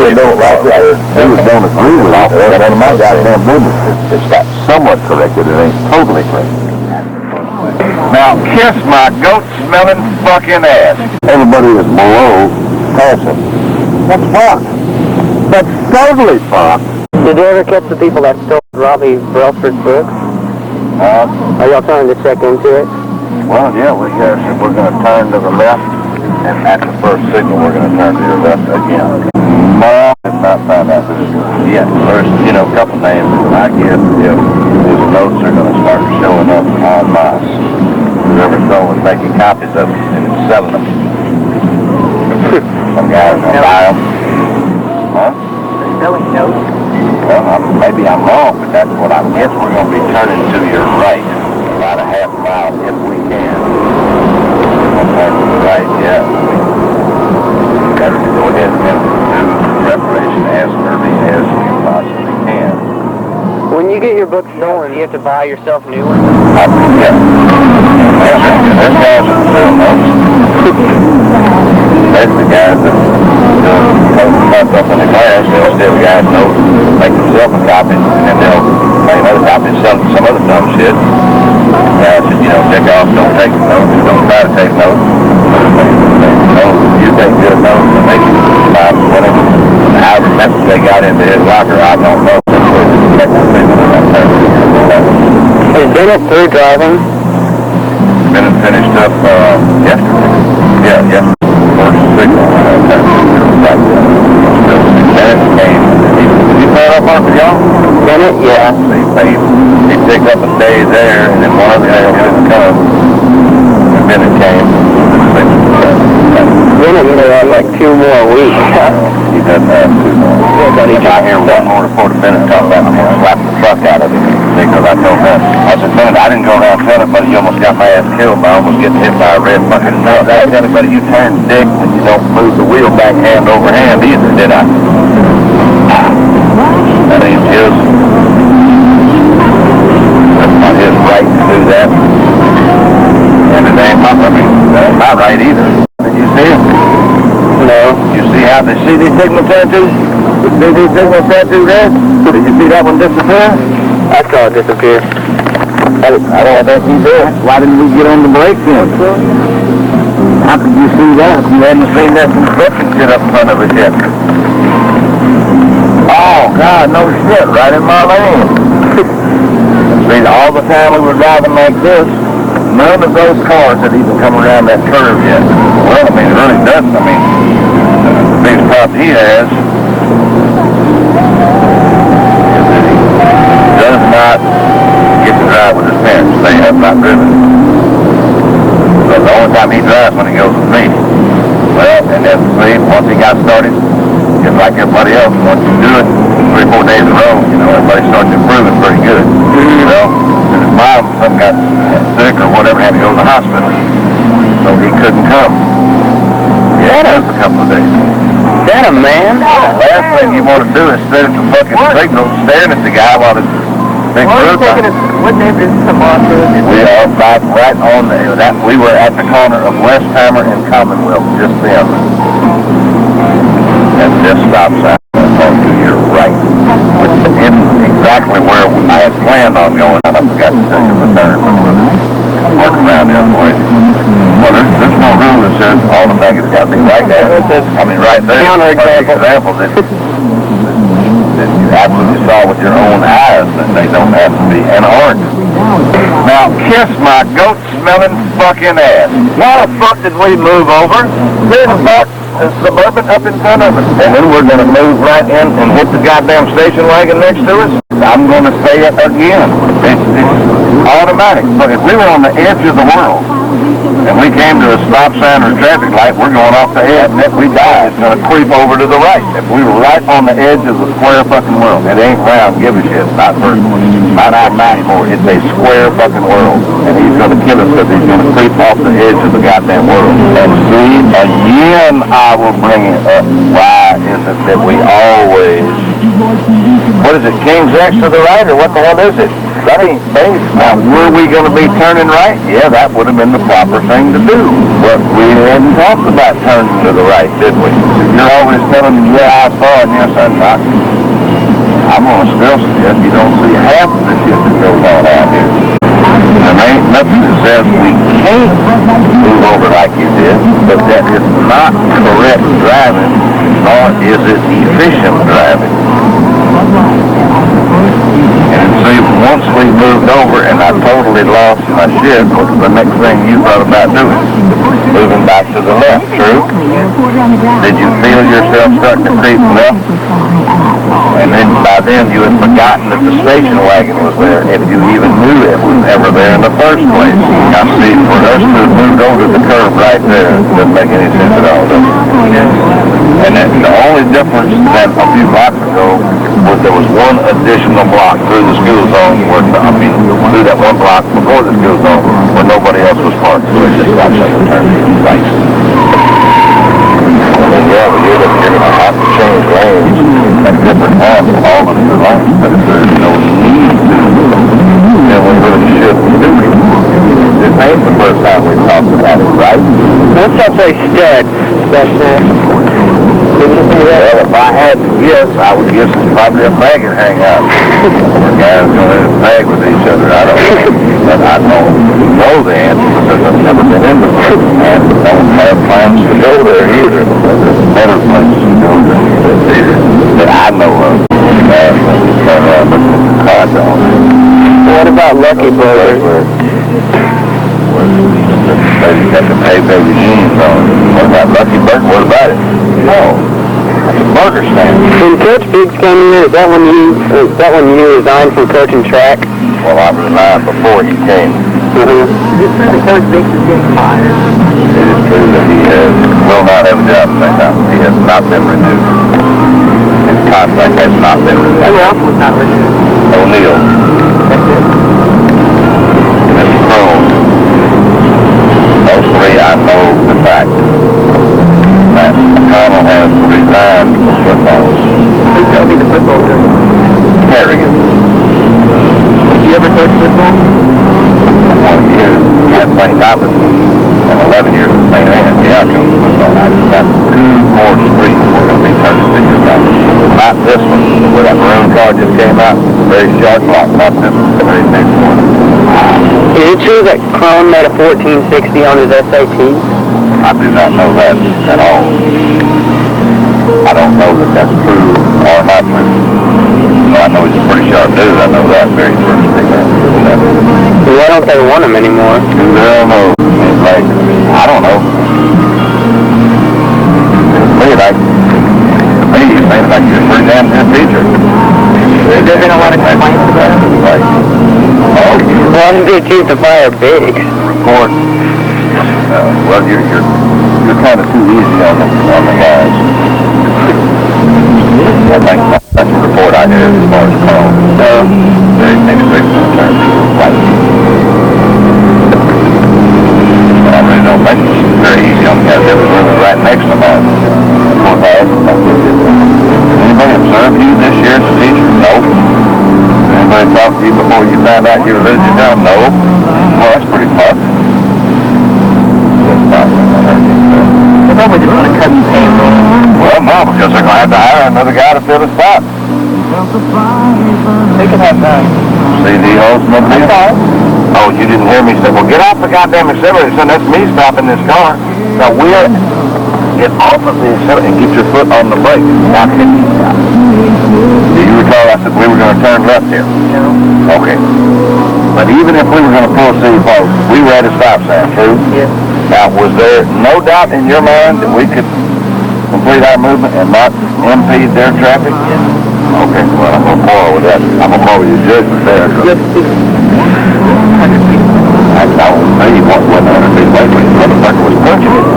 really don't like that. Really don't agree with it. That's one of my goddamn business. It's got somewhat corrected. It ain't totally corrected. Now, kiss my goat-smelling fucking ass. Everybody is below passing. That's fucked. That's totally fucked. Did you ever catch the people that stole Robbie Brailsford's books? Are y'all trying to check into it? Well, yeah, we're going to turn to the left, and at the first signal, we're going to turn to your left again. No, did not find out who's doing it. Yeah, there's, a couple names. I guess if his notes are going to start showing up en masse. Whoever's going making copies of them and selling them. Some guys going to buy them. Huh? Selling notes? Well, maybe I'm wrong, but that's what I guess we're going to be turning to your right. About a half mile if we can. We'll turn to the right, yeah. Better to go ahead and do preparation as early as you possibly can. When you get your book stolen, you have to buy yourself new ones? Yeah. There's guys that sell notes. There's the guys that pump up in the class. They'll steal the guy's note, make themselves a copy, and then they'll make another copy and sell it to some other dumb shit. Guys said, check off, don't take notes, don't try to take notes. You take good notes and make whatever. However message they got into his locker, I don't know. Is Bennett through driving? Bennett finished up yesterday. Yeah, yesterday. First signal. Bennett came. Did you pair up on for y'all? Bennett, yeah. He picked up a day there, and then one other guy didn't come. And Bennett came. Bennett had like 2 more weeks. He doesn't have 2 more. But he got here one more report of Bennett talking about him slapping the fuck out of him. Because I told him, I said, Bennett, I didn't go around telling it, but you almost got my ass killed by almost getting hit by a red fucking nut. I tell anybody you turn dick and you don't move the wheel back hand over hand either, did I? That ain't his. That's not his right to do that. And it ain't that's not right either. Did you see him? No. You see how they see these signal tattoos? You see these signal tattoos there? Did you see that one disappear? I saw it disappear. I don't think he did. Why didn't we get on the brake then? How could you see that if you hadn't seen that construction shit up in front of us yet? Oh, God, no shit, right in my lane. See, all the time we were driving like this, none of those cars had even come around that curve yet. Well, it really doesn't. The biggest problem he has is that he does not get to drive with his parents. They have not driven. So the only time he drives when he goes with me. Well, and then see, once he got started, just like everybody else, once you do it 3 or 4 days in a row, everybody starts improving pretty good. And his mom, something got sick or whatever, had to go to the hospital. So he couldn't come. Yeah, that was a couple of days. Is that a man? The last thing you want to do is sit at the fucking signal staring at the guy while it's big group. What name is Tomato? We are right on that. We were at the corner of Westheimer and Commonwealth just then. At this stop sign on to your right, which isn't exactly where I had planned on going. I forgot to take a return. Work around the other way. Well, there's no rule that says all the things got to be right there. Right there. Example that you absolutely saw with your own eyes that they don't have to be and aren't. Now, kiss my goat-smelling fucking ass. Why the fuck did we move over? There's a fuck Suburban up in front of us. And then we're going to move right in and hit the goddamn station wagon next to us. I'm going to say it again. It's automatic. But if we were on the edge of the world, and we came to a stop sign or a traffic light, we're going off the edge, and if we die, it's going to creep over to the right. If we were right on the edge of the square fucking world, it ain't round, give a shit, not out anymore. It's a square fucking world, and he's going to kill us because he's going to creep off the edge of the goddamn world. And see, again, I will bring it up. Why is it that we always What is it, King's X to the right, or what the hell is it? That ain't base. Now, were we going to be turning right? Yeah, that would have been the proper thing to do. But we hadn't talked about turning to the right, did we? You're always telling me, yeah, I saw it, yes, I thought. I'm going to still suggest you don't see half of the shit that goes on out here. There ain't nothing that says we can't move over like you did, but that is not correct driving, nor is it efficient driving. And see, once we moved over and I totally lost my shit, what's the next thing you thought about doing? Moving back to the left, true? Did you feel yourself starting to creep left? And then by then you had forgotten that the station wagon was there, if you even knew it was ever there in the first place. Now see, for us to have moved over to the curve right there doesn't make any sense at all, does it? And then the only difference than a few blocks ago was there was one additional block through the school zone, through that one block before the school zone where nobody else was parked, so it just got shut and turned in place. Yeah, but you're going to have to change lanes at different times all of your lanes, but if there's no need to, then we really shouldn't do it. This ain't the first time we talked about it, right? What's that say stud? Well, if I had to guess, I would guess it's probably a faggot hangout. Where guys go in and fag with each other. I don't know. But I don't know the answer because I've never been in the place and don't have plans to go there either. There's better places to go there that I know of. What about Lucky Burger? They got the pay baby jeans on. What about Lucky Burger? What about it? No. It's a burger stand. When Coach Biggs came here, is that when you resigned from coaching track? Well, I resigned before he came. Mm-hmm. Is it true that Coach Biggs is getting fired? It is true that he will not have a job at the same time. He has not been renewed. His contract has not been renewed. Who else was not renewed? O'Neill. That's it. Mr. Crone. Those three I know the fact. That McConnell has resigned from football. Who's going to be the football coach? Harrigan. Did you ever coach football? 1 year at St. Albans and 11 years at St. Anne. Yeah, I coached football. I just got 2 more streets we're going to be turning to your time. Not this one, where that maroon car just came out. Very sharp block. Not this one, the very next one. Is it true that Crone made a 1460 on his SAT? I do not know that at all. I don't know that that's true or not true. Well, I know he's a pretty sharp dude. I know that very first thing. Why don't they want him anymore? I don't know. It's like, I don't know. It seems like you're a pretty damn good teacher. There's been a lot of complaints about it. Like, Why did they choose to fire Biggs? report. Well, you're kind of too easy on the guys. I think that's the report I heard as far as Carl. Very next in terms of like. I really don't think it's very easy on the guys. There was room right next to mine. Anybody observe you this year as a teacher? No. Anybody talk to you before you found out you were losing your job? No. Well, that's pretty tough. They probably just want to cut the payroll. Well, no, because they're going to have to hire another guy to fill the spot. They can have CD holes in the deal. Oh, you didn't hear me say, well, get off the goddamn accelerator. Son, that's me stopping this car. Now, get off of the accelerator and get your foot on the brake. Now, can you stop? Do you recall I said we were going to turn left here? No. Okay. But even if we were going to pull city post, we were at a stop sign, true? Yes. Now, was there no doubt in your mind that we could complete our movement and not impede their traffic? Okay, well, I'm going to quarrel with that. I'm going to quarrel with your judgment there. That's how me when the 100 feet away when the motherfucker was punching it.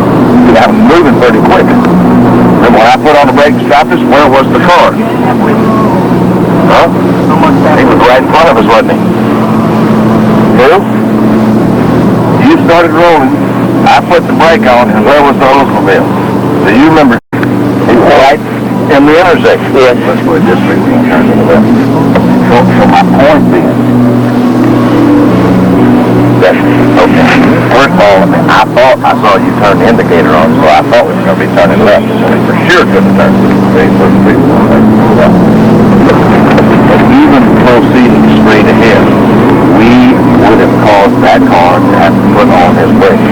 See, I was moving pretty quick. Then when I put on the brake and stopped us, where was the car? Huh? He was right in front of us, wasn't he? Who? You started rolling. I put the brake on, and where was the Oldsmobile? Do you remember? He was right In the intersection. Yes. That's where this street we turn to the left. So my point being, that, okay, first of all, I thought I saw you turn the indicator on, so I thought we were going to be turning left. So we for sure couldn't turn to the very first street. But even proceeding straight ahead, we would have caused that car to have to put on his brake.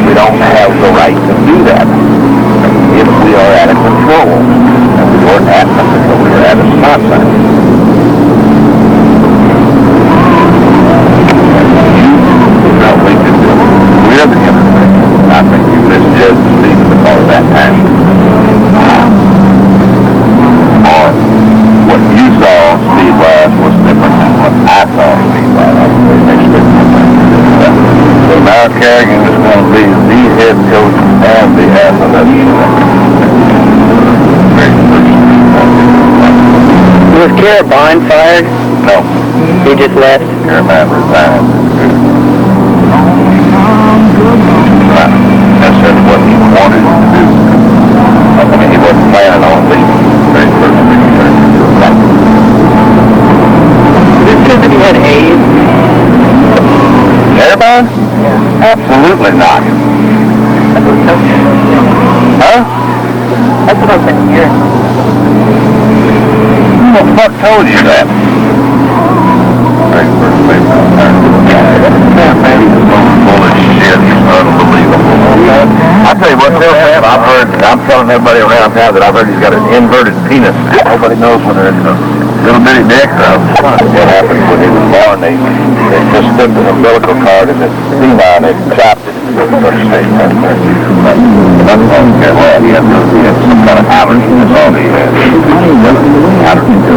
We don't have the right to do that if we are at a control. And we weren't at a control, we were at a stop sign. You probably could do with the intersection. I think you misjudged the speed of the car that time. Or what you saw speed-wise was different than what I saw speed-wise. So now Kerrigan is going to be the head coach and the athletic director. Was Carabine fired? No. He just left? Carabine resigned. That's what he wanted to do. I mean, he wasn't planning on leaving the very first thing he turned into a cop. Is this because he had AIDS? Carabine? Yeah. Absolutely not. Huh? That's what I've been hearing. Who the fuck told you that? Very first place I turned to the cop. Man, he's so full of shit. He's unbelievable. I tell you what, I'm telling everybody around town that I've heard he's got an inverted penis. Nobody knows whether it's a little bitty dick or what happened when he was born. They just took the umbilical cord and the C9, they chopped it. That's all he had. He had some kind of allergy. That's all he had. Allergy to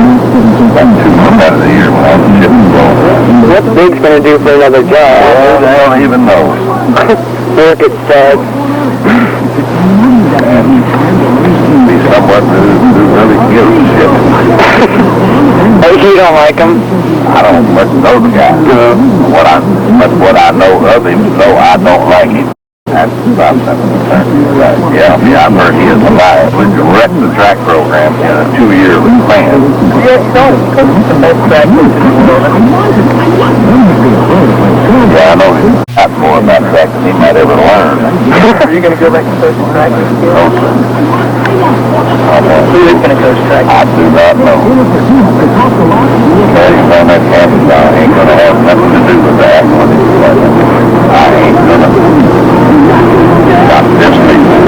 about 2 months out of the year when all the shit was going around. What's Big's going to do for another job? Well, the hell even knows. Work at Stag. Be someone who really gives a shit. Oh, you don't like him? I don't much know the guy. What I know of him, so I don't like him. That's about something. Yeah, I've heard he is alive. We direct the track program in a 2-year plan. Yeah, the best track in the world. Yeah, I know lots more about track than he might ever learn. Are you going to go back to coach track? No, sir. Who is going to coach track? I do not know. He's on that campus. I ain't going to have nothing to do with that. I ain't going to stop this people.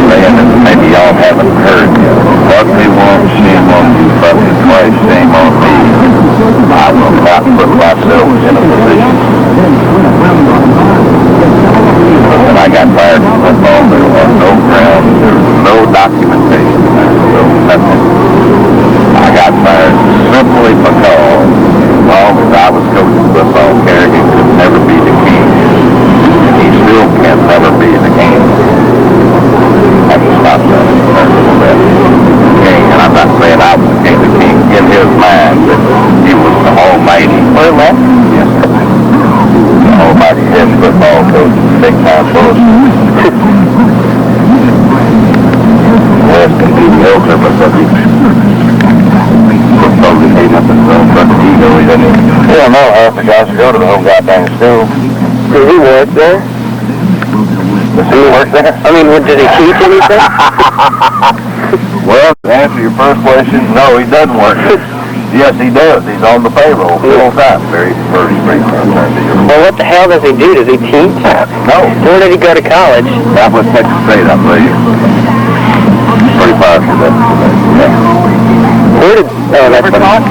Saying that maybe y'all haven't heard yet. Fuck me once, shame on you. Fuck me twice, shame on me. I will not put myself in a position. When I got fired from football, there was no ground, there was no documentation, there was nothing. I got fired simply because, as long as I was coaching football, Kerrigan could never be the king. And he still can never be the king. I just stopped that in terms of that king. And I'm not saying I was the king in his mind, but he was the almighty. Or left? Yes, sir. The almighty head football coach, big time bullshit. West can be mediocre, but football can hate up his own fucking ego. He doesn't even... Yeah, no, half the guys who go to the whole goddamn school. Does he work there? Does he work there? I mean, did he teach anything? Well, to answer your first question, no, he doesn't work there. Yes, he does. He's on the payroll full time. Very first street. Well, what the hell does he do? Does he teach? No. Where did he go to college? That was Texas State, I believe. Pretty far for that. Yeah. Where did... Oh, that's what...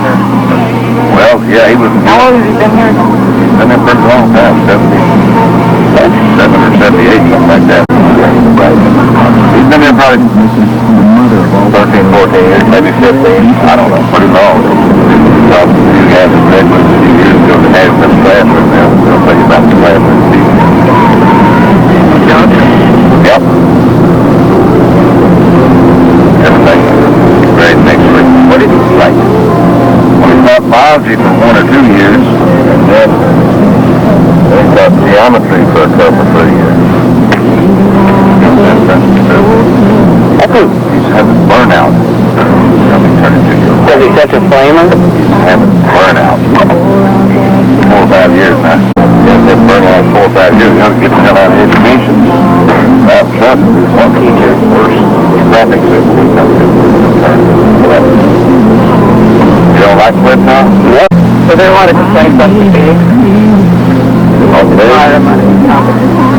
Well, yeah, he was... How long has he been here? He's been there for a long time, 77 or 78, something like that. He's been there probably 13, 14 years, maybe 15. I don't know, pretty long. Talked to you guys in Redwood a few years ago that had some classroom there. I'll tell you about the classroom. Yep. Everything great next week. What did he like? Well, he taught biology for 1 or 2 years, and then he taught geometry for a couple of 3 years. That's He's having burnout. Turn into your Was he such a flamer? He's having burnout. 4 or 5 years now. He's been burnout 4 or 5 years. You got to get the hell out of education. That's something. One teacher, worse traffic system. You don't like Flip now? Yep. So there are a lot of complaints about the big environment and competition.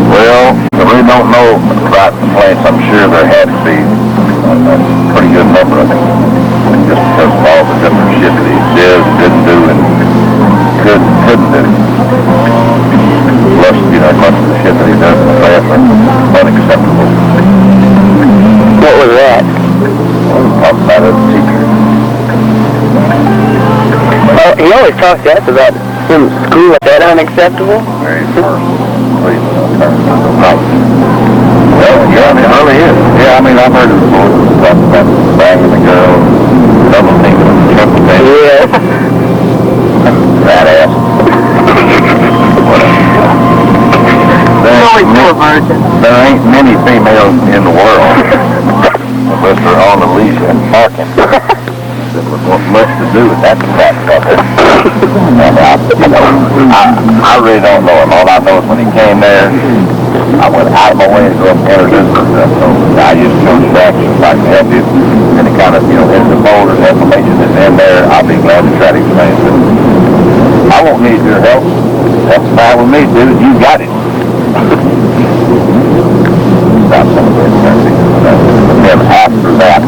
Well, I really don't know about complaints. I'm sure there had to be a pretty good number of them. Just because of all the different shit that he did and didn't do and couldn't do. Plus, much of the shit that he does in the class are unacceptable. What was that? I'm talking about as a teacher. Oh, he always talks to us about some school. Is that unacceptable? Very personal. Well, yeah, it really is. Yeah, I mean, I've heard of the boys talk about banging the girl, double thinking, triple thinking. Yeah. That ass. There ain't many females in the world, unless they're on the leash and barking, that would want much to do with that fucker. And I really don't know him. All I know is when he came there, I went out of my way to go up and introduce myself. So I used to go distractions, if I can help you. And it kind of, in the folders, information that's in there, I'll be glad to try to explain it. I won't need your help. That's fine with me, dude. You got it. Stop celebrating. Then after that,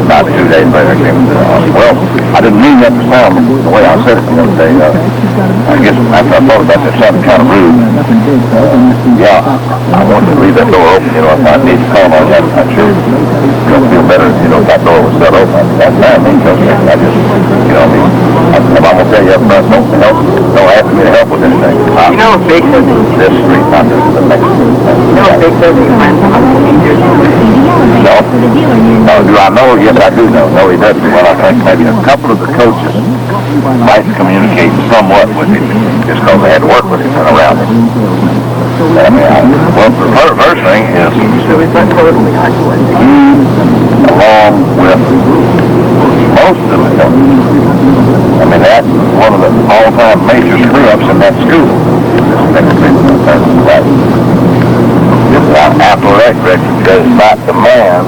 about 2 days later, I came to the hospital. Well, I didn't mean that to sound the way I said it the other day. I guess after I thought about that, it sounded kind of rude. Yeah, I wanted to leave that door open. If I need to call on that, I'm sure you'll feel better if that door was set open. That's fine, me, okay. I just, if I'm going to tell you up front, don't ask me to help with anything. Big says This street, not the next street. Big says he plans on teenagers. No. No, do I know? Yes, I do know. No, he doesn't. Well, I think maybe a couple of the coaches might communicate somewhat with him just because they had to work with him and around him. I mean, the first thing is So it's not totally isolated. along with most of the coaches. I mean, that's one of the all-time major screw-ups in that school. Athletic director does not demand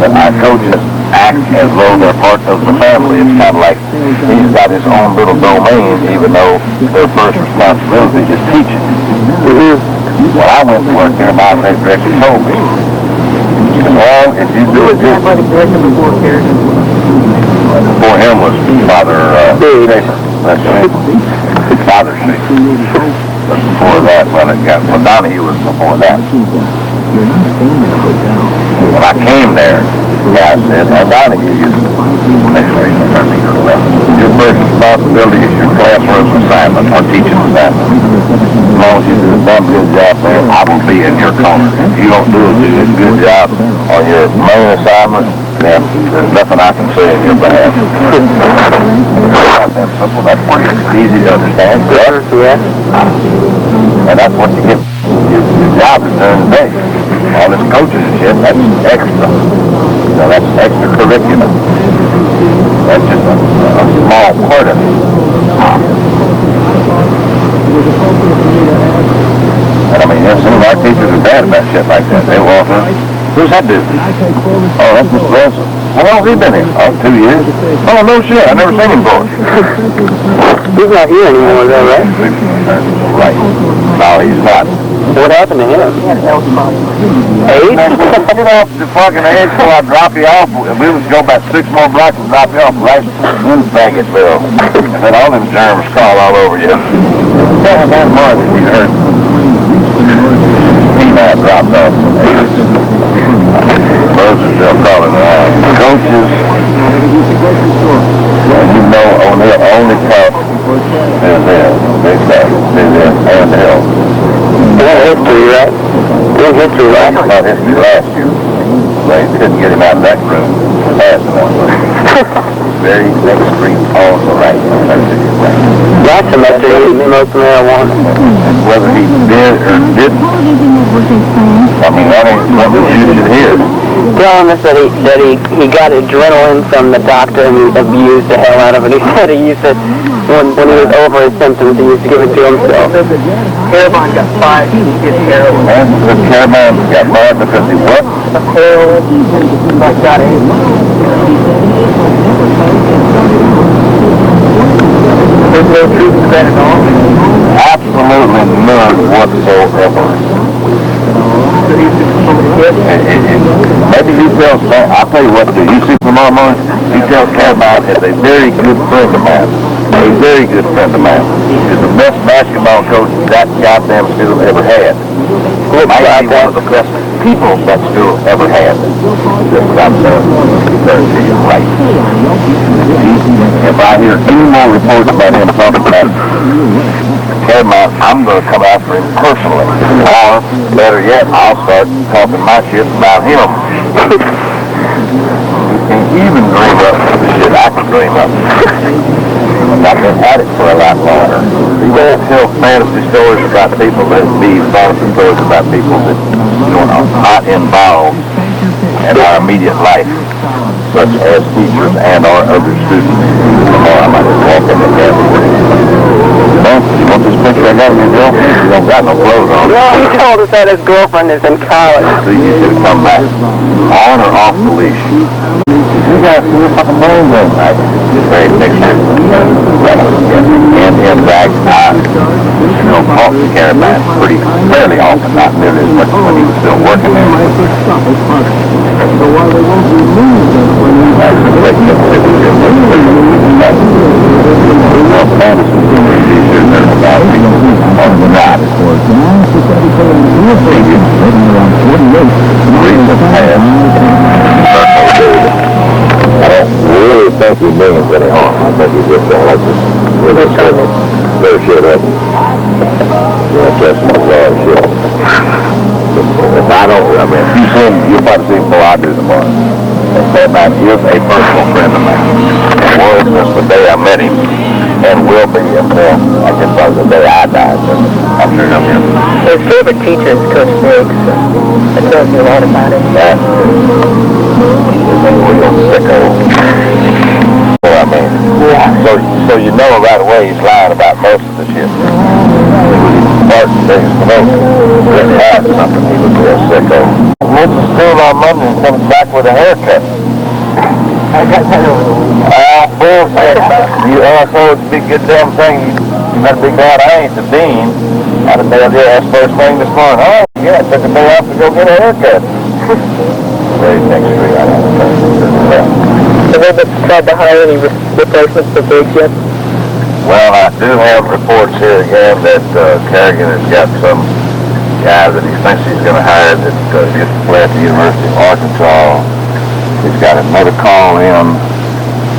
that our coaches act as though they're part of the family. It's kind of like he's got his own little domain, even though their first responsibility is teaching. When I went to work there, my athletic director told me, well, if you do it good. Athletic director before Karen. Before him was Father Schaefer. That's right. Father Schaefer. But before that, Donahue was before that. When I came there, I said, Donahue, your first responsibility is your classroom assignment or teaching assignment. As long as you do a damn good job there, I will be in your corner. If you don't do a good job on your main assignment, then there's nothing I can say in your behalf. That's simple. That's pretty easy to understand. Yeah. And that's what you get. Your job is during the day. All this coaching and shit, that's extra. That's extracurricular. That's just a small part of it. And I mean, some of our teachers are bad about shit like that. They walk in. Who's that dude? Oh, that's Mr. Wilson. How long has he been here? Oh, 2 years. Oh, no shit. I've never seen him before. He's not here anymore, is that right? Right. No, he's not. What happened to him? AIDS? Get off the fucking edge before I drop you off. We would go about 6 more blocks and drop you off right in Baggetsville. And then all them germs crawl all over you. Tell that much we heard. He dropped off. Those are still calling coaches. And only cup is there. Big cup is there. And hell. What history, right? Good history, right? Not history last year. They couldn't get him out of that room fast enough. Very next street on the right. Last semester he smoked marijuana. Whether he did or didn't, I mean, that ain't something you should hear. Telling us that he got adrenaline from the doctor and he abused the hell out of it. He said he used to, when he was over his symptoms, he used to give it to himself. Caravan got fired. He did heroin. And the caravan got mad because he what? Heroin. Like got it. There's no truth to that at all. Absolutely none whatsoever. So he's just from the kid. Maybe he tells, I'll tell you what, do you see tomorrow morning? He tells Caravan is a very good friend of mine. A very good friend of mine. He's the best basketball coach that goddamn school ever had. Might be one of the best people that school ever had. Just what I'm saying. He's right. If I hear any more reports about him talking about Caravan, I'm going to come after him personally. Or, better yet, I'll start talking my shit about him. You can't even dream up the shit I can dream up. I've been at it for a lot longer. He won't tell fantasy stories about people that be fantasy stories about people that are not involved in our immediate life, such as teachers and or other students. Or I might just walk in the cafeteria. You want this picture I got of your girlfriend? You don't got no clothes on. No, he told us that his girlfriend is in college. So you should come back. On or off the leash. You guys see your fucking name then. This very picture. And in fact, I talked to Caravan fairly often, not nearly as much as when he was still working there. I don't really think he means any harm. I think he just don't like to really better shit up. Just my shit. If I don't, I mean, if you see him, you'll probably see him before I do tomorrow. That man is a personal friend of mine. And was since the day I met him, and will be until I guess probably the day I die. So I'm sure he'll be. His favorite teacher is Coach Briggs. That tells you a lot about him. That is a real sicko. So I mean, so you know right away he's lying about most of the shit. Important things to know. If he had something, he would be a sicko. Went to school on Monday and comes back with a haircut. I got that over the weekend. Bullshit. You asshole, it's a big good damn thing. You better be glad I ain't the dean. I'd have been there, that's first thing this morning. Oh, yeah, I took a day off to go get a haircut. Very next street, I don't know. Have they tried to hire any replacements for Briggs yet? Well, I do have reports here again that Kerrigan has got some guy that he thinks he's going to hire that used to play at the University of Arkansas. He's got another call in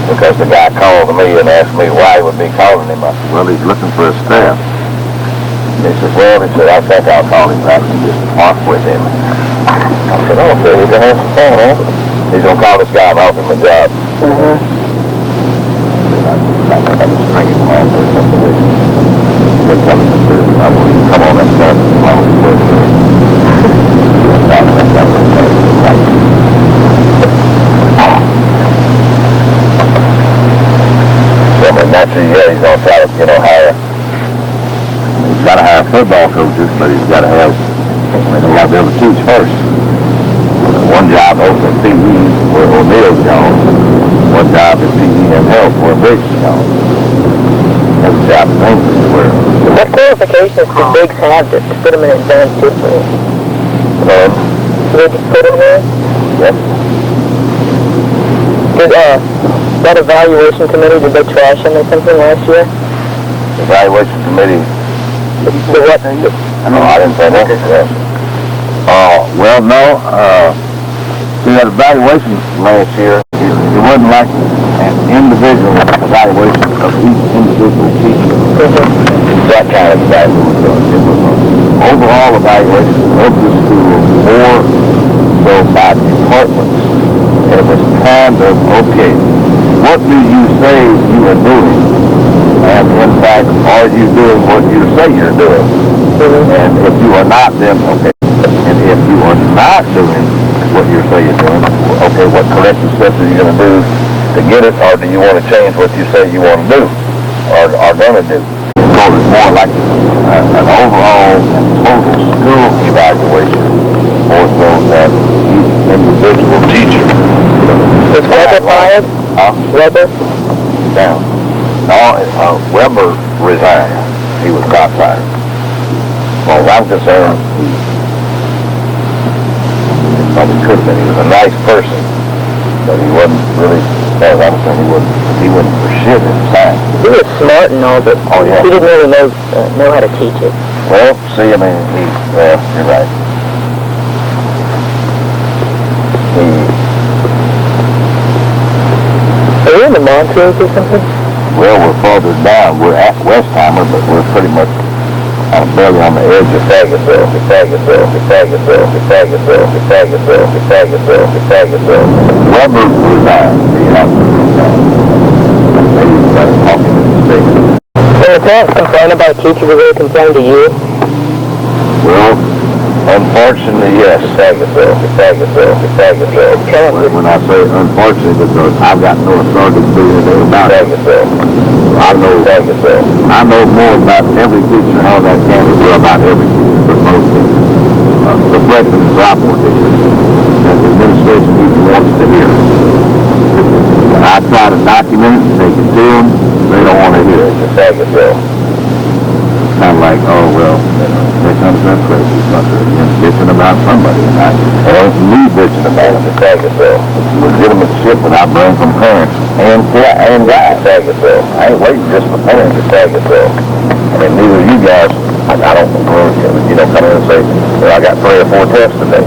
because the guy called me and asked me why he would be calling him. I said, well, he's looking for a staff. He said, well, I think I'll call him back and just talk with him. I said, okay, he's going to have some fun, huh? He's going to call this guy and offer him a job. I think I'm just drinking him off or something. He'll come on that stuff. So, I mean, naturally, yeah, he's going to try to, hire. He's got to hire football coaches, but he's got to have, he's got to be able to teach first. One job over at PE where O'Neill's gone. One job at PE and health where Briggs is gone. That's a job in English where... What qualifications did Briggs have to put him in advanced history? Did they just put him there? Yep. Did that evaluation committee, did they trash him or something last year? Evaluation committee. The what? No, I didn't say that. Well, no. See, that evaluation last year, it wasn't like an individual evaluation of each individual teacher. That kind of evaluation. It was an overall evaluation of the school, more so by departments. And it was kind of, okay, what do you say you are doing? And in fact, are you doing what you say you're doing? And if you are not, then okay. And if you are not doing what you say you're doing, okay, what corrective steps are you going to do to get it, or do you want to change what you say you want to do, or are going to do? So it's more like an overall and total skill evaluation, more so than each individual teacher. Was Weber fired? Weber? Down. No, Weber resigned. He was not fired. As far as I'm concerned, he probably could have been. He was a nice person, but he wasn't really, as far as I'm concerned, he wasn't for shit at the time. He was smart and all, but Oh, yeah. he didn't really know how to teach it. Well, see, I mean, you're right. Are we in the Montrose or something? Well, we're farther down. We're at Westheimer, but we're pretty much barely on the edge of Fayetteville. Weber resigned. When the parents complain about teachers, do they complain to you? Well, unfortunately, yes. When I say unfortunately, because I've got no authority to do anything about it. I know more about every teacher on that campus, or about every teacher, but most teachers, the freshman and sophomore teachers, that the administration even wants to hear. When I try to document it and take it to them, they don't want to hear it. Kind of like, oh, well, here comes that crazy fucker again, bitching about somebody, and it ain't me bitching about it. It's legitimate shit that I bring from parents and guys. I ain't waiting just for parents to I mean, neither of you guys, I don't know, come in and say, well, I got 3 or 4 tests today.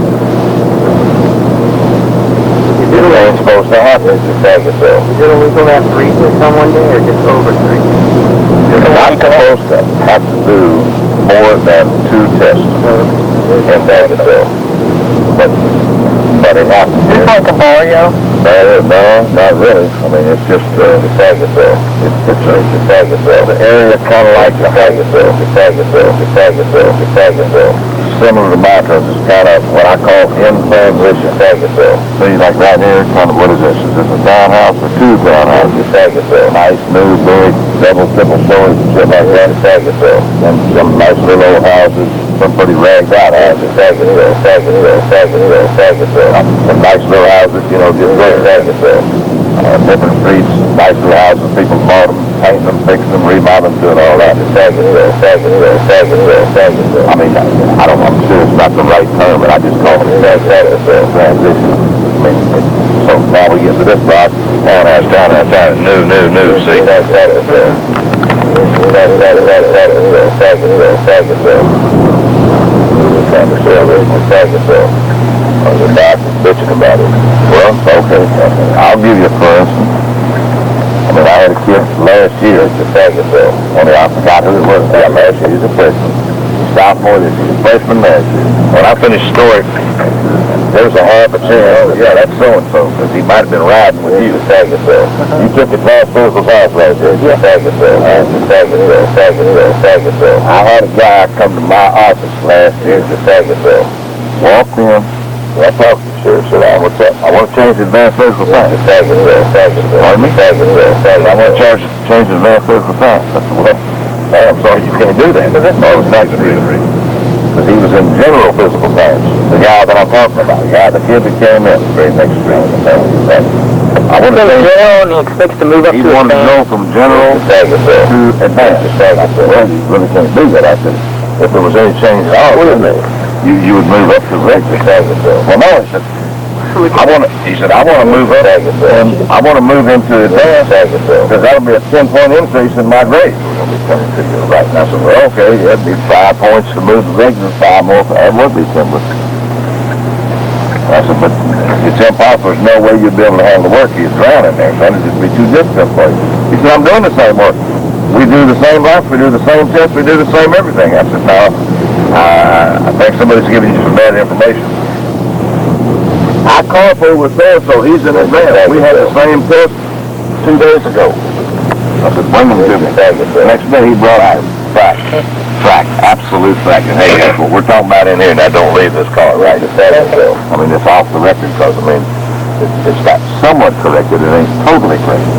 It ain't supposed to happen. It's just Is it illegal to have 3 tests on one day, or just over 3? You're not supposed to have to do more than 2 tests in Fayetteville. But it happens. Is it like a barrio? No, not really. I mean, it's just Fayetteville. It's Fayetteville. The area kind of like the Fayetteville. Similar to Montrose, it's kind of what I call in transition Fayetteville. See, like right here, kind of, what is this? Is this a townhouse or 2 townhouses? Fayetteville. Nice, new, big, double, triple stories and shit like that. Fayetteville. And some nice little old houses, some pretty ragged out houses. Fayetteville. Some nice little houses, just great Fayetteville. Different streets, nice little houses, people bought them, painting them, fixing them, remodeling, doing all that. Fayetteville. I mean, I'm sure it's not the right term, but I just call it Fayetteville transition. I mean, so now we get to this block, townhouse, new, see? Fayetteville. The doctor's bitching about it. Well, okay. I'll give you for instance. I mean, I had a kid last year at Fayetteville. Only I forgot who it was. Yeah, last year. He's a freshman. Sophomore this year. Freshman last year. When I finished the story, there was a half a chance. Yeah, that's so-and-so, because he might have been riding with you at Fayetteville. You took the class physical science last year. Yeah, Fayetteville. I had a guy come to my office last year at Fayetteville. Walked in. I talked to the sheriff, said, what's up? I want to change the advanced physical science. Pardon me? I want to change the advanced physical science. I said, well, I'm sorry, you can't do that. No, it's not because he was in general physical science. The guy that I'm talking about, the kid that came in, very next street. I want to change general, and he expects to move up he to wanted to go from general to advanced. I said, well, you really can't do that. I said, if there was any change at all, you would move up to regular. Well, no, he said, I want to move up, and I want to move into advanced, because that'll be a 10-point increase in my grade. We're going to be coming to you right now. So, well, okay, that'd be 5 points to move to regular, 5 more, that would be 10. I said, but it's impossible. There's no way you'd be able to handle the work. You'd drown in there, son. It'd just be too difficult for you. He said, I'm doing the same work. We do the same life, we do the same tests, we do the same everything. I said, no, I think somebody's giving you some bad information. I called for with so he's in advance. We had the same test 2 days ago. I said, bring them to me. The next day he brought out frack. Frack. Absolute frack. And hey, that's what we're talking about in here. Now don't leave this car. Right. I mean, it's off the record because, I mean, it's got somewhat corrected. It ain't totally corrected.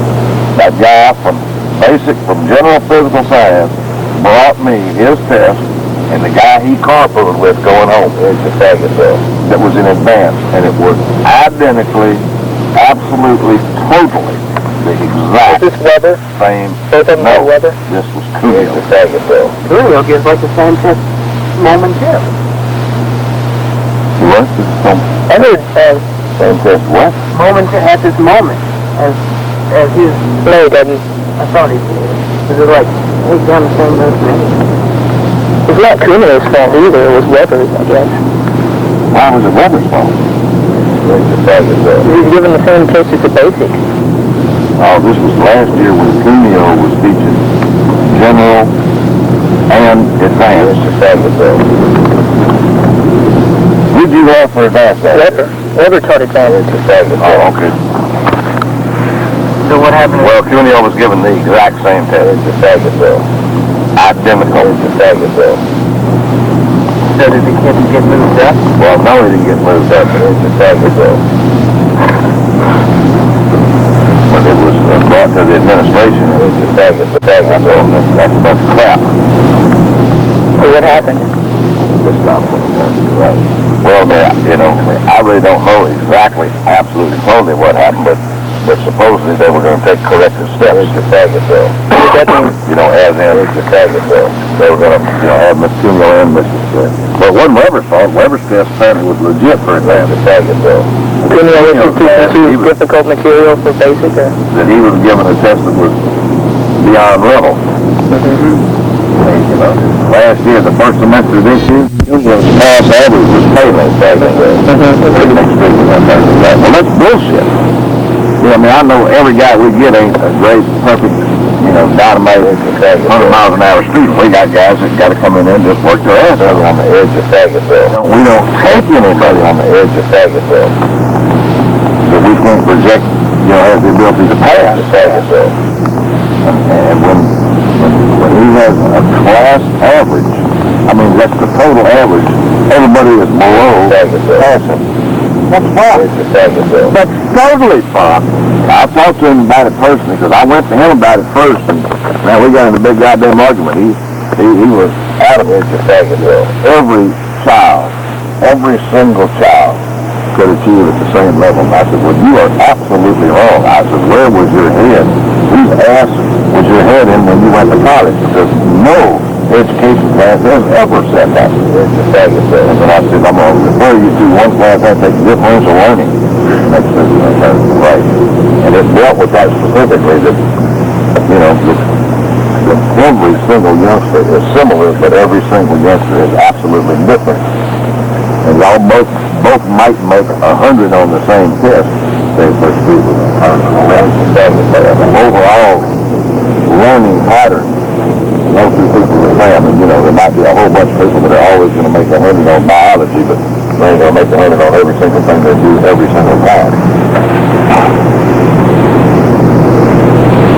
That guy from general physical science brought me his test and the guy he carpooled with going home. That was in advance. And it was identically, absolutely, totally the exact Is this weather? same. Both of them are weather? This was Coolio. Coolio gives like the same test momentarily. What? I heard, Same test what? Moment at this moment, as his. no, he doesn't. I thought he did. Is it like he's down the same road as me? It's not Coolio's fault either. It was weather's, I guess. Why was it weather's fault? He was given the same test as the basic. Oh, this was last year when Coolio was teaching general and advanced. Who'd you have for advanced? Weather taught advanced. Oh, okay. So what happened? Well, Coolio was given the exact same test. Identical. So did the kids get moved up? Well, no, he didn't get moved up. But it was brought to the administration. That's a bunch of crap. So what happened? Right. Well, I really don't know exactly, absolutely totally what happened, but supposedly they were going to take corrective steps. As in, they were going to, have Miss Coolio and Mrs. Smith. But it wasn't Weber's fault. Weber's test apparently was legit for advanced. Coolio was teaching difficult material for basic, or? That he was given a test that was beyond level. Last year, the first semester this year, his pass average was failing. Well, that's bullshit. I mean, I know every guy we get ain't a great, perfect, dynamite, 100 miles an hour student. We got guys that got to come in there and just work their ass off on the edge of Fayetteville. We don't take anybody on the edge of Fayetteville that we can't project, has the ability to pass Fayetteville. And when he has a class average, I mean, that's the total average, everybody is below passing. That's fine. That's totally fine. I talked to him about it personally because I went to him about it first, and now we got in a big goddamn argument. He was adamant that every child, every single child could achieve at the same level. And I said, well, you are absolutely wrong. I said, where was your head? Whose ass was your head in when you went to college? Because no education class has ever said that. And then I said, I'm going to refer you to one class that takes differential learning. And that's right. And it dealt with that specifically, that, that every single youngster is similar, but every single youngster is absolutely different. And y'all both might make 100 on the same test. Say for students, overall learning pattern. Most of the people that say, there might be a whole bunch of people that are always going to make 100 on biology, but they ain't going to make 100 on every single thing they do every single time.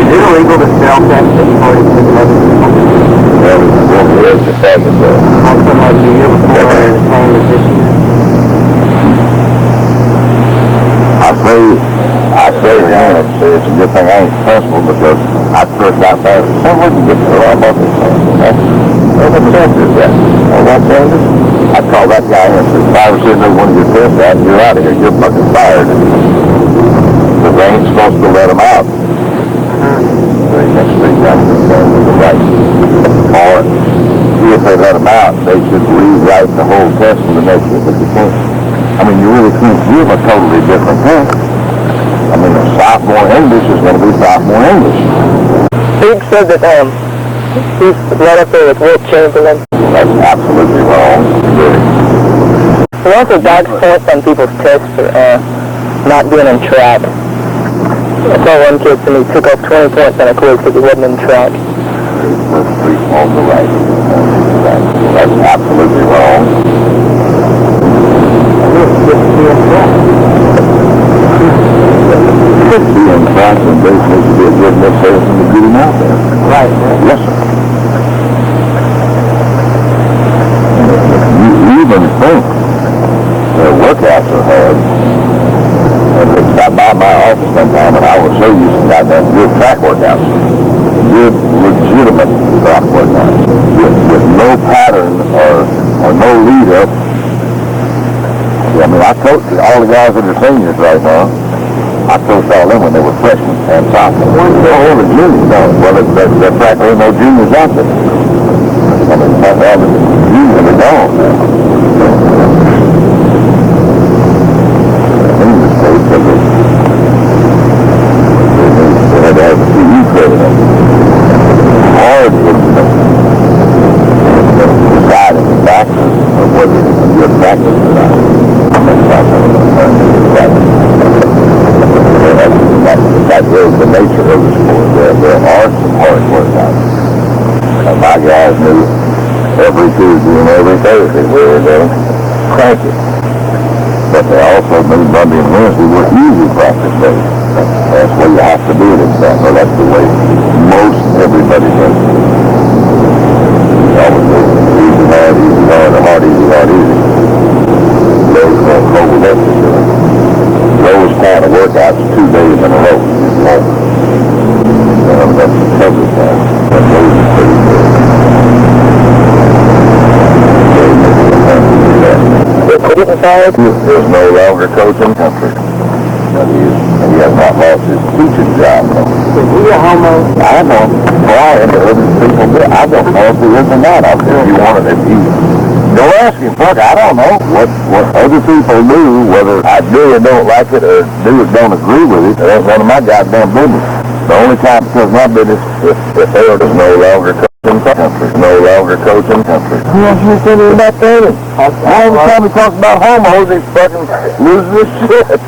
Is it illegal to sell tests at 46 other people? Well, it's just that Also like the year before or the same as this year? I say again, it's a good thing I ain't principal because I first got fast. Some we can get to our bucket. What sense is that? What sense? I'd call that guy in and say, if I ever see another one of your tests out, you're out of here. You're fucking fired. Because they ain't supposed to let them out. They next week down to the right. Or if they let them out, they should rewrite the whole test for the next year. But you can't. I mean, you really can't give a totally different test. I mean, a sophomore English is going to be sophomore English. Big said that, he's right up there with Wilt Chamberlain. That's absolutely wrong. He also dogs points on people's tests for, not being in track. I saw one kid and he took off 20 points on a quiz because he wasn't in track. On the right. That's absolutely wrong. Could be in Johnson, Bruce needs to be a good enough citizen to get him out there. Right. Yes, sir. You even think their workouts are hard. And they stop by my office sometime and I will show you some goddamn good track workouts. Good, legitimate track workouts. With no pattern or no lead up. I mean, I coach all the guys that are seniors right now. I coached all them when they were freshmen and sophomores. All the juniors don't. Well, there practically no juniors out there. I mean, all the juniors are gone now. They had to have a CE credit. Hard to decide in the practice of whether it's a good practice or not. That is the nature of the sport. There are some hard workouts. And my guys knew every Tuesday and every Thursday we were going to crank it. But they also knew Monday and Wednesday were easy practice days. That's the way you have to do it in Tampa. That's the way most everybody does it. You always do easy, hard, or hard, easy. Those won't hold up to it. Those kind of workouts 2 days in a row. That's the toughest time. But those are pretty good. There's no longer coaching country. He has not lost his teaching job. Is he a homo? I know. Brian, other people do. I don't know if he is or not. If you wanted, if you go ask him, fuck, I don't know what other people do, whether I do or don't like it, or do or don't agree with it. That ain't none of my goddamn business. The only time it becomes my business if they are no longer coaching country. No longer coaching country. Who else you thinking about that? All the time he talks about homos, he fucking loses his shit.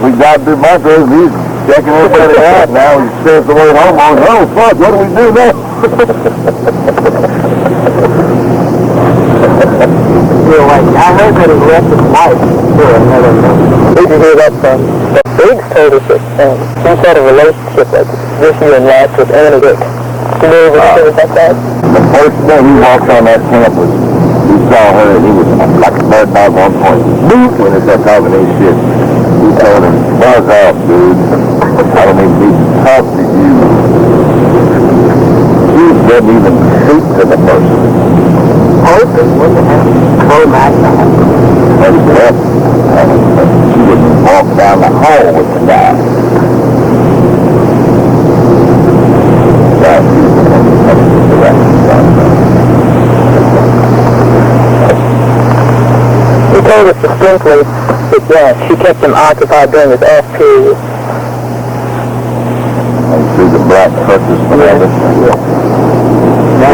We got through my days, he's checking everybody out now. He says the word homos. Oh, fuck, what do we do now? I heard that he left his wife for another man. Where'd you hear that from? The Biggs told us that he's had a relationship like this year and last with Annie. You know anything about that? The first day he walked on that campus, he saw her and he was like a bird dog on point. Boop! When he started talking his shit, he told him, buzz off, dude. I don't even need to talk to you. She didn't even speak to the person. Open, what the hell? Pro-Max. But she wouldn't walk down the hall with the guy. He told us distinctly that she kept him occupied during his off period. And see the black crutches behind us? See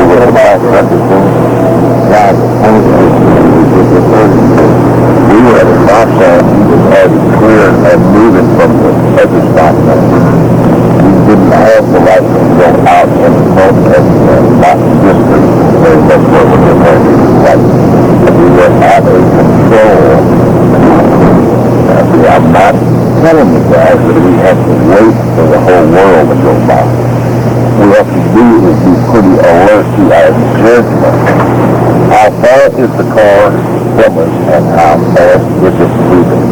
what the black crutches do? God, we were at a stop sign. He was already clear and moving from the other stop sign. We didn't have the license to go out in front of the stop district. That's where we were going to be like. We were at a control. See, I'm not telling you guys that we have to wait for the whole world to go by. What we have to do is be pretty alert to our judgment. How far is the car from us and how fast is it moving?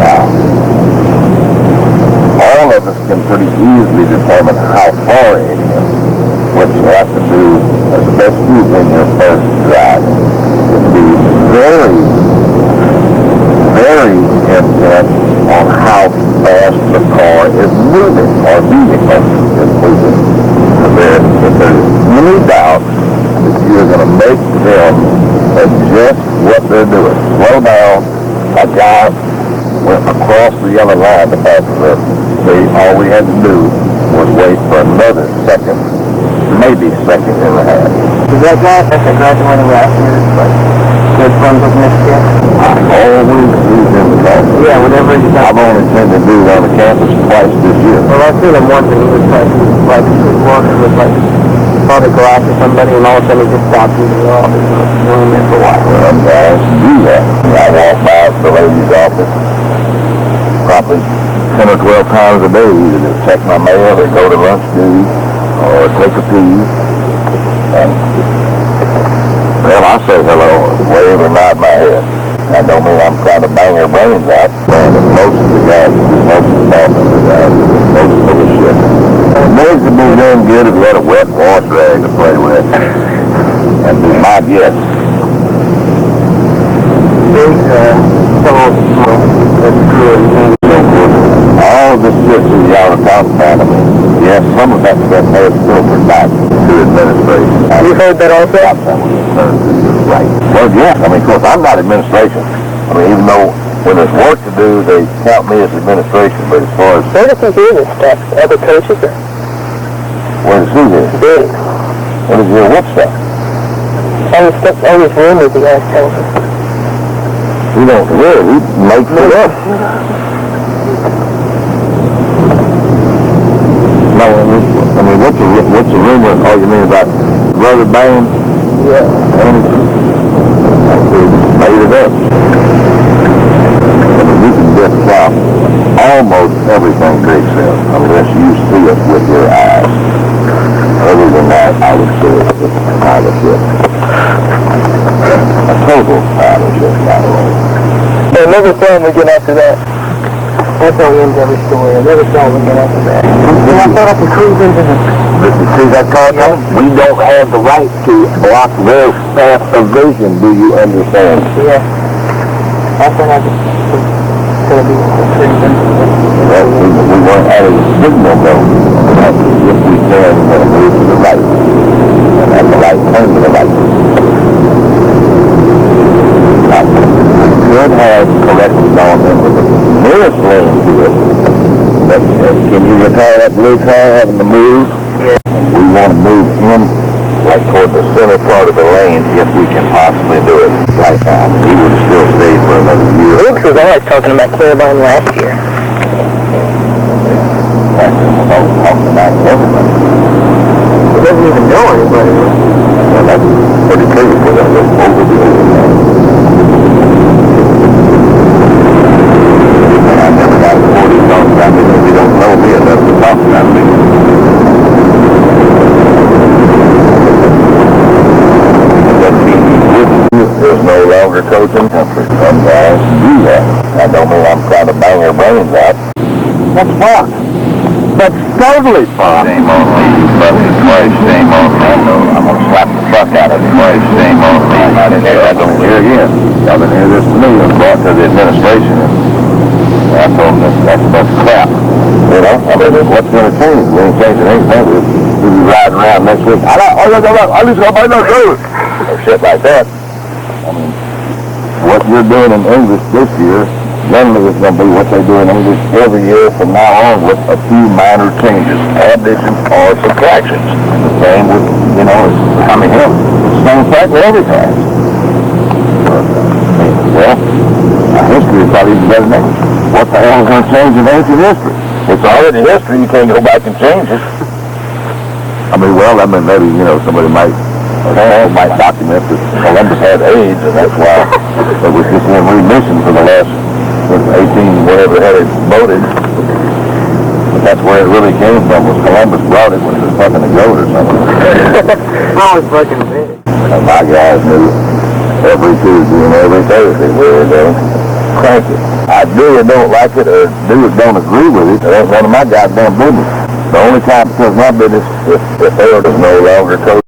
Now, all of us can pretty easily determine how far it is. What you have to do, especially when you're first driving, is be very, very intent on how fast the car is moving or vehicle is moving. If there's any doubt that you're going to make them adjust what they're doing. Slow down. A guy went across the yellow line to pass the street. All we had to do was wait for another second, maybe second and a half. Is that guy that's graduating last year? Like, good friends with Michigan? I always use him to talk. Yeah, whenever he's I've only seen him do it on the campus twice this year. Well, I've seen him once and he was like he was walking with like probably go after somebody and all of a sudden he just stopped using the office and was doing it for a while. Some guys do that. I walk by the lady's office. probably 10 or 12 times a day, either to check my mail or go to lunch duty or take a pee. And, well, I say hello, wave or nod my head. That don't mean I'm trying to bang their brains out. And most of the guys, most of the dolphins are guys, most of the shit. Boys would be doing good if we had a wet wash rag to play with. And be my guess. All the shit that y'all are talking about, I mean, yes, some of that stuff has filtered back to administration. You heard that also? Right. Well, yeah, I mean, of course, I'm not administration. I mean, even though when there's work to do, they count me as administration, but as far as... Where does he do this stuff? Other coaches? Or? Where does he do? Big. What does he do? What stuff? All these rumors you guys tell me. He don't really. He makes it up. No, I mean, what's a rumor? Oh, you mean about Brother Bane? Yeah. And he made it up. I mean, you can discount almost everything Greg says, unless you see it with your eyes. Other than that, I would say it's a pile of shit. A total pile of shit, by the way. Hey, never saw him again after that. That's how ends every story. I never saw him again after that. And I thought I could cruise into the... See that car coming? We don't have the right to block their path of vision, do you understand? Yeah. I thought I could... Well, we weren't adding a signal though. If we can, we're going to move to the right. And at the right, turn to the right. Now, we could have correctly gone in with the nearest lane to it. But can you recall that blue car having to move? Yeah. We want to move in like toward the center part of the lane if we can possibly do it. Like he would still stay for another year. Luke was always talking about Claiborne last year. Talking about everybody. He doesn't even know anybody. Well, that's pretty clear because I was over the I never got 40 talk about me because you don't know me enough to talk about me. There's no longer coaching country. Some guys do that. I don't mean I'm trying to bang their brains out. That's fun. That's totally fun. Shame on me, you fucking Christ, shame on me. I'm gonna slap the fuck out of you, Christ, shame on me. I didn't hear that over here again. Y'all didn't hear this to me. It was brought to the administration. And I told them that's crap. You know? I mean, what's going to change? We ain't changing anything. We'll be riding around next week. I just got my nose through. Or shit like that. I mean, what you're doing in English this year, generally is going to be what they do in English every year from now on with a few minor changes, additions or subtractions. The same with, you know, I mean, hell, same fact with every class. Well, history is probably even better than English. What the hell is going to change in ancient history? It's already history, you can't go back and change it. I mean, well, I mean, maybe, you know, somebody might document that Columbus had AIDS, and that's why it was just in remission for the last 18, whatever had it voted. But that's where it really came from, was Columbus brought it when he was fucking a goat or something. Always fucking big. And my guys knew every Tuesday and every Thursday where they're crank it. I do or don't like it, or do or don't agree with it. It ain't none of my goddamn business. The only time it becomes my business if they are no longer coaching.